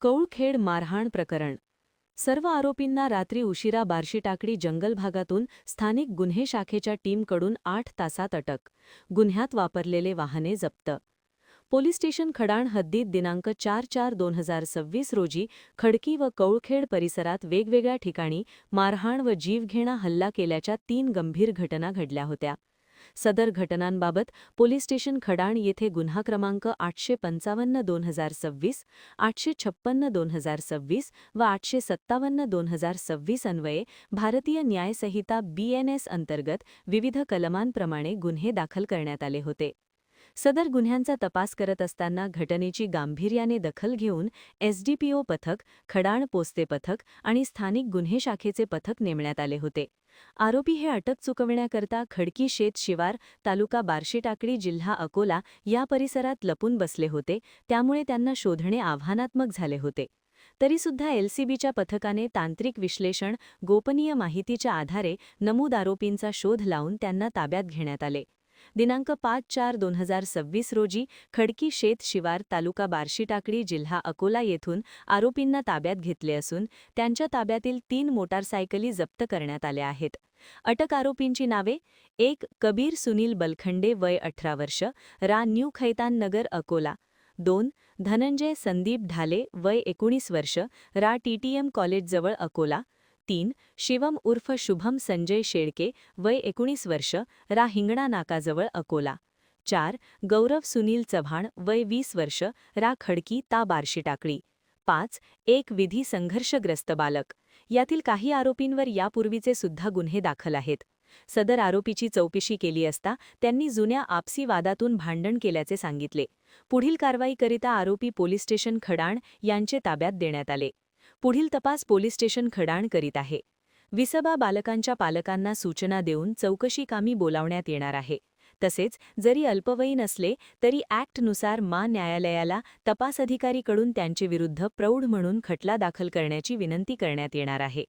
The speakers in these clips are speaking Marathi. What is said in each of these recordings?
कौळखेड मारहाण प्रकरण. सर्व आरोपींना रात्री उशिरा बार्शीटाकडी जंगल भागातून स्थानिक गुन्हे शाखेच्या टीमकडून 8 तासात अटक. गुन्ह्यात वापरलेले वाहने जप्त. पोलीस स्टेशन खडाण हद्दीत दिनांक 4/4/2026 रोजी खडकी व कौळखेड परिसरात वेगवेगळ्या ठिकाणी मारहाण व जीवघेणा हल्ला केल्याच्या 3 गंभीर घटना घडल्या होत्या. सदर घटनांबाबत पोलीस स्टेशन खडाण येथे गुन्हा क्रमांक 855/2026, 856/2026 व 857/2026 अन्वये भारतीय न्यायसंहिता BNS अंतर्गत विविध कलमांप्रमाणे गुन्हे दाखल करण्यात आले होते. सदर गुन्ह्यांचा तपास करत असताना घटनेची गांभीर्याने दखल घेऊन SDPO पथक, खडाण पोस्ते पथक आणि स्थानिक गुन्हे शाखेचे पथक नेमण्यात आले होते. आरोपी हे अटक चुकविण्याकरता खडकी शेत शिवार, तालुका बार्शीटाकडी, जिल्हा अकोला या परिसरात लपून बसले होते, त्यामुळे त्यांना शोधणे आव्हानात्मक झाले होते. तरीसुद्धा LCBच्या पथकाने तांत्रिक विश्लेषण, गोपनीय माहितीच्या आधारे नमूद आरोपींचा शोध लावून त्यांना ताब्यात घेण्यात आले. दिनांक 5/4/2026 रोजी खडकी शेत शिवार, तालुका बार्शीटाकडी, जिल्हा अकोला येथून आरोपींना ताब्यात घेतले असून त्यांच्या ताब्यातील 3 मोटारसायकली जप्त करण्यात आल्या आहेत. अटक आरोपींची नावे: 1. कबीर सुनील बलखंडे, वय 18 वर्ष, रा न्यू खैतान नगर, अकोला. 2. धनंजय संदीप ढाले, वय 19 वर्ष, रा TTM कॉलेजजवळ, अकोला. 3. शिवम उर्फ शुभम संजय शेळके, वय 19 वर्ष, रा हिंगणा नाकाजवळ, अकोला. 4. गौरव सुनील चव्हाण, वय 20 वर्ष, रा खडकी ता बार्शीटाकडी. 5. एक विधी संघर्षग्रस्त बालक. यातील काही आरोपींवर यापूर्वीचे सुद्धा गुन्हे दाखल आहेत. सदर आरोपीची चौकशी केली असता त्यांनी जुन्या आपसी वादातून भांडण केल्याचे सांगितले. पुढील कारवाईकरिता आरोपी पोलीस स्टेशन खडाण यांचे ताब्यात देण्यात आले. पुढील तपास पोलीस स्टेशन खडाण करीत आहे. विसबा बालकांच्या पालकांना सूचना देऊन चौकशी कामी बोलावण्यात येणार आहे. तसेच जरी अल्पवयीन असले तरी ॲक्टनुसार न्यायालयाला तपास अधिकारीकडून त्यांचे विरुद्ध प्रौढ म्हणून खटला दाखल करण्याची विनंती करण्यात येणार आहे.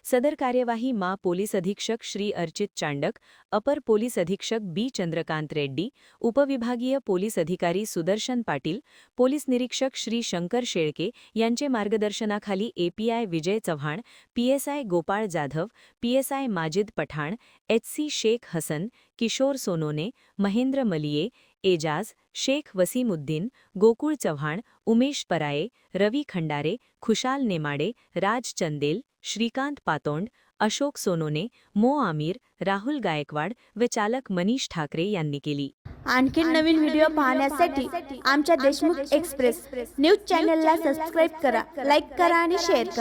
सदर कार्यवाही पोलीस अधीक्षक श्री अर्चित चांडक, अपर पोलीस अधीक्षक B चंद्रकांत रेड्डी, उपविभागीय पोलीस अधिकारी सुदर्शन पाटील, पोलीस निरीक्षक श्री शंकर शेळके यांचे मार्गदर्शनाखाली API Vijay Chavan, PSI Gopal Jadhav, PSI Majid Pathan, HC Shaikh Hasan, Kishore Sonone, Mahendra मलिये, Ejaz, Shaikh Wasimuddin, Gokul Chavan, Umesh पराये, रवी खंडारे, खुशाल नेमाडे, राज चंदेल, श्रीकांत पातोंड, अशोक सोनोने, मो आमिर, राहुल गायकवाड व चालक मनीष ठाकरे यांनी केली. आणखी नवीन व्हिडिओ पाहण्यासाठी आमच्या देशमुख एक्सप्रेस न्यूज चॅनलला सबस्क्राईब करा, लाईक करा आणि शेअर करा.